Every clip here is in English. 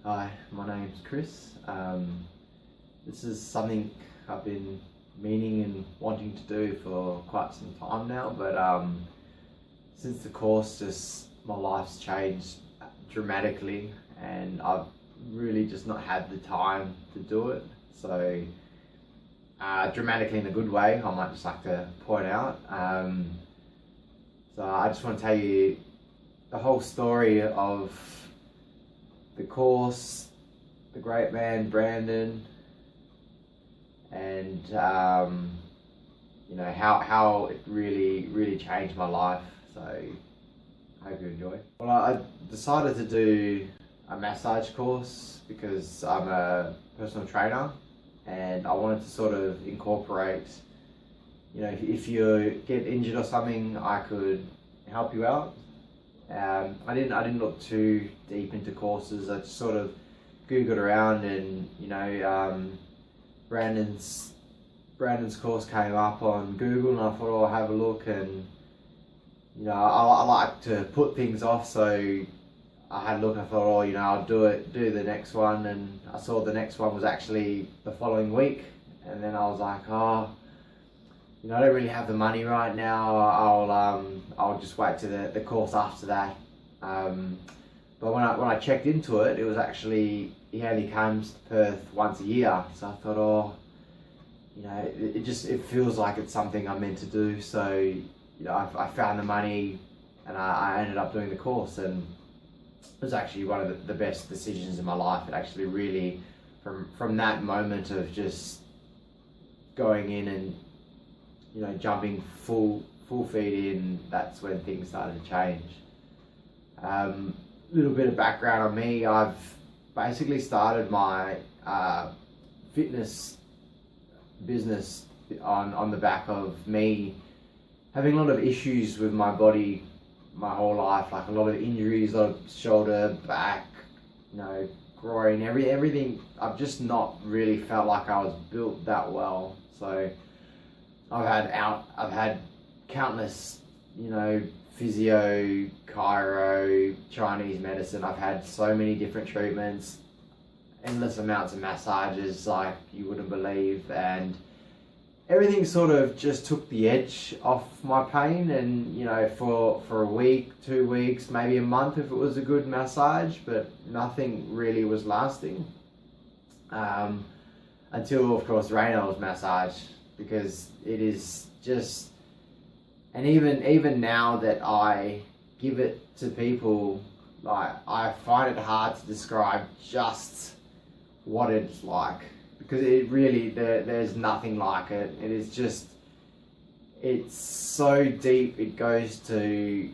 Hi, my name's Chris. This is something I've been meaning and wanting to do for quite some time now, but since the course, just my life's changed dramatically and I've really just not had the time to do it. So dramatically in a good way, I might just like to point out. So I just want to tell you the whole story of the course, the great man Brandon, and you know how it really changed my life. So I hope you enjoy. Well, I decided to do a massage course because I'm a personal trainer, and I wanted to sort of incorporate, you know, if you get injured or something, I could help you out. I didn't look too deep into courses. I just sort of googled around, and you know, Brandon's course came up on Google, and I thought, oh, I'll have a look. And you know, I like to put things off, so I had a look. I thought, oh, you know, I'll do the next one, and I saw the next one was actually the following week, and then I was like, oh, you know, I don't really have the money right now. I'll just wait to the course after that. But when I checked into it, it was actually, he only comes to Perth once a year. So I thought, oh, you know, it feels like it's something I'm meant to do. So, you know, I found the money, and I ended up doing the course, and it was actually one of the best decisions in my life. It actually really, from that moment of just going in and, you know, jumping full feet in, that's when things started to change. Little bit of background on me. I've basically started my fitness business on the back of me having a lot of issues with my body my whole life, like a lot of injuries, a lot of shoulder, back, you know, groin, everything. I've just not really felt like I was built that well. So I've had countless, you know, physio, chiro, Chinese medicine. I've had so many different treatments, endless amounts of massages like you wouldn't believe, and everything sort of just took the edge off my pain. And you know, for a week, 2 weeks, maybe a month if it was a good massage, but nothing really was lasting until, of course, Raynor's massage, because it is just, and even now that I give it to people, like, I find it hard to describe just what it's like, because it really, there's nothing like it. It is just, it's so deep, it goes to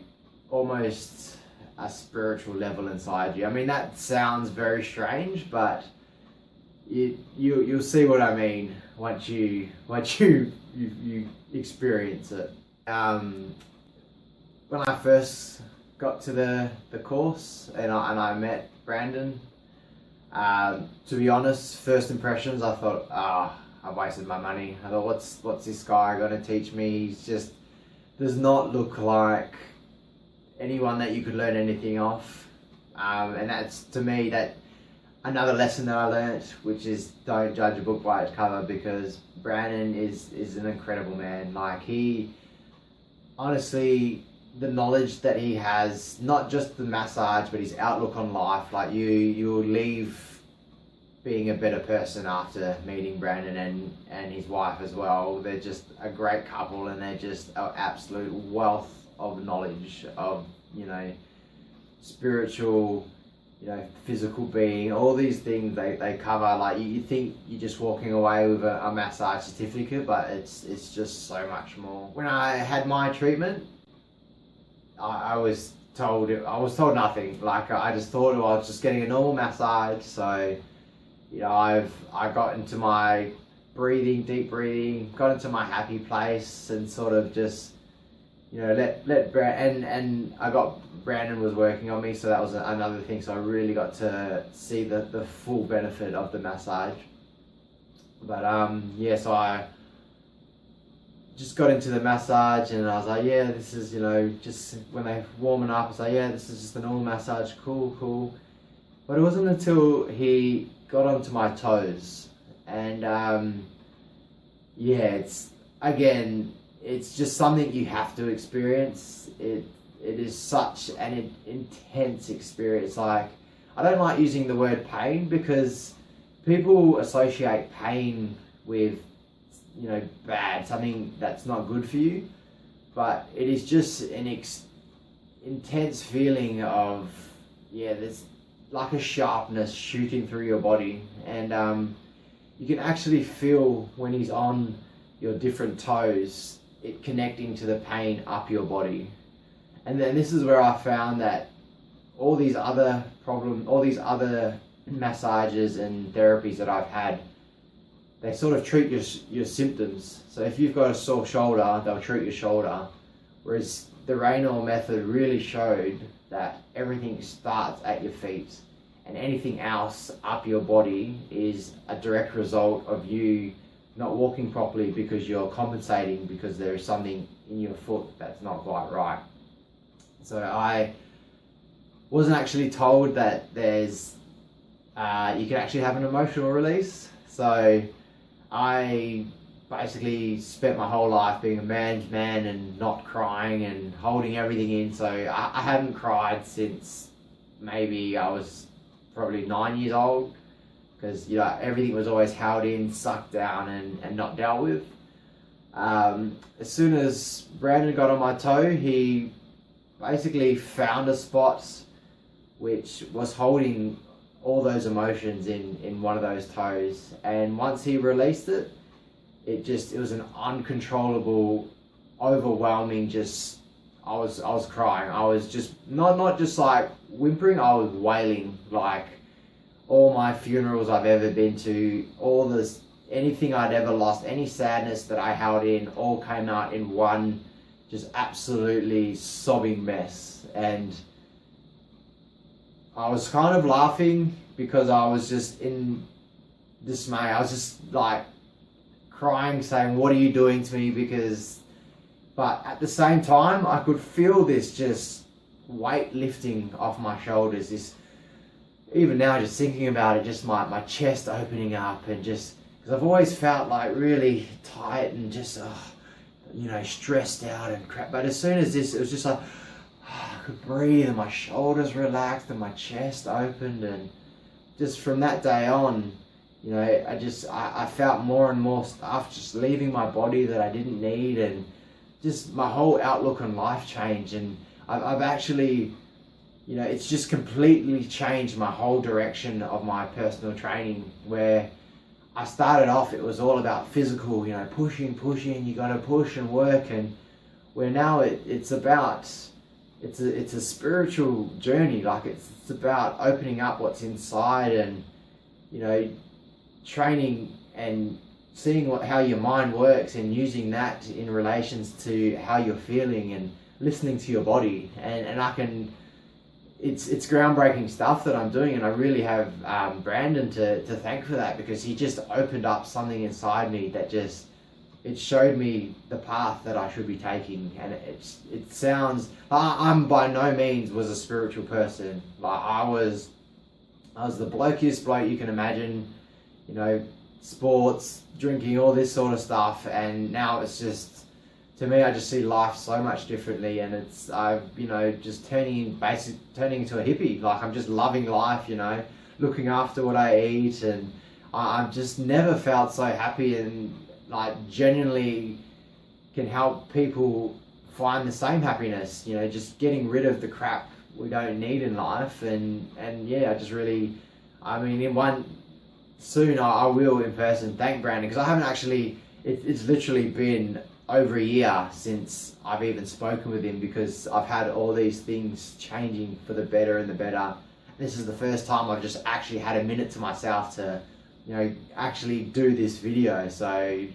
almost a spiritual level inside you. I mean, that sounds very strange, but you'll see what I mean once you experience it. When I first got to the course and I met Brandon, to be honest, first impressions, I thought, I wasted my money. I thought, what's this guy going to teach me? He's just does not look like anyone that you could learn anything off. And that's, to me, that another lesson that I learnt, which is don't judge a book by its cover, because Brandon is an incredible man. Like, he, honestly, the knowledge that he has, not just the massage, but his outlook on life, like you'll leave being a better person after meeting Brandon and his wife as well. They're just a great couple, and they're just an absolute wealth of knowledge of, you know, spiritual, you know, physical being, all these things they cover. Like, you think you're just walking away with a massage certificate, but it's just so much more. When I had my treatment, I was told nothing. Like, I just thought I was just getting a normal massage. So, you know, I got into my deep breathing, got into my happy place, and sort of just, you know, and I got, Brandon was working on me, so that was another thing. So I really got to see the full benefit of the massage. But yeah, so I just got into the massage, and I was like, yeah, this is, you know, just when they're warming up, I was like, yeah, this is just a normal massage, cool. But it wasn't until he got onto my toes, and yeah, it's just something you have to experience. It is such an intense experience. Like, I don't like using the word pain because people associate pain with, you know, bad, something that's not good for you. But it is just an intense feeling of, yeah, there's like a sharpness shooting through your body, and you can actually feel when he's on your different toes, it connecting to the pain up your body. And then this is where I found that all these other massages and therapies that I've had, they sort of treat your symptoms. So if you've got a sore shoulder, they'll treat your shoulder. Whereas the Raynor method really showed that everything starts at your feet, and anything else up your body is a direct result of you not walking properly because you're compensating because there is something in your foot that's not quite right. So I wasn't actually told that there's you can actually have an emotional release. So I basically spent my whole life being a man's man and not crying and holding everything in. So I hadn't cried since maybe I was probably 9 years old, because, you know, everything was always held in, sucked down, and not dealt with. As soon as Brandon got on my toe, he basically found a spot which was holding all those emotions in one of those toes, and once he released it, it was an uncontrollable, overwhelming, I was crying. I was just not just like whimpering, I was wailing. Like, all my funerals I've ever been to, anything I'd ever lost, any sadness that I held in, all came out in one just absolutely sobbing mess. And I was kind of laughing because I was just in dismay. I was just like crying, saying, "What are you doing to me?" But at the same time, I could feel this just weight lifting off my shoulders. Even now, just thinking about it, just my chest opening up, and just because I've always felt like really tight and just stressed out and crap. But as soon as this, it was just like I could breathe, and my shoulders relaxed and my chest opened, and just from that day on, you know, I felt more and more stuff just leaving my body that I didn't need, and just my whole outlook on life changed. And I've actually, you know, it's just completely changed my whole direction of my personal training, where I started off, it was all about physical, you know, pushing, you got to push and work, and where now it's a spiritual journey. Like it's about opening up what's inside, and, you know, training and seeing how your mind works and using that in relations to how you're feeling and listening to your body. And it's groundbreaking stuff that I'm doing, and I really have Brandon to thank for that, because he just opened up something inside me that it showed me the path that I should be taking. And it sounds, I'm by no means was a spiritual person. Like I was the blokiest bloke you can imagine, you know, sports, drinking, all this sort of stuff. And now it's just, to me, I just see life so much differently, and just turning into a hippie. Like I'm just loving life, you know, looking after what I eat, and I've just never felt so happy, and like genuinely can help people find the same happiness, you know, just getting rid of the crap we don't need in life. And yeah, I just really, soon I will in person thank Brandon, because I haven't actually, it's literally been over a year since I've even spoken with him, because I've had all these things changing for the better and the better. This is the first time I've just actually had a minute to myself to, you know, actually do this video. So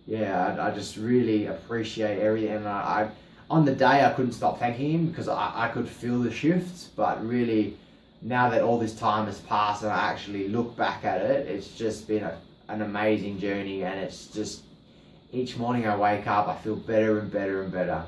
yeah, I just really appreciate everything. And I on the day I couldn't stop thanking him, because I could feel the shifts. But really, now that all this time has passed and I actually look back at it, it's just been an amazing journey. And it's just, each morning I wake up, I feel better and better and better.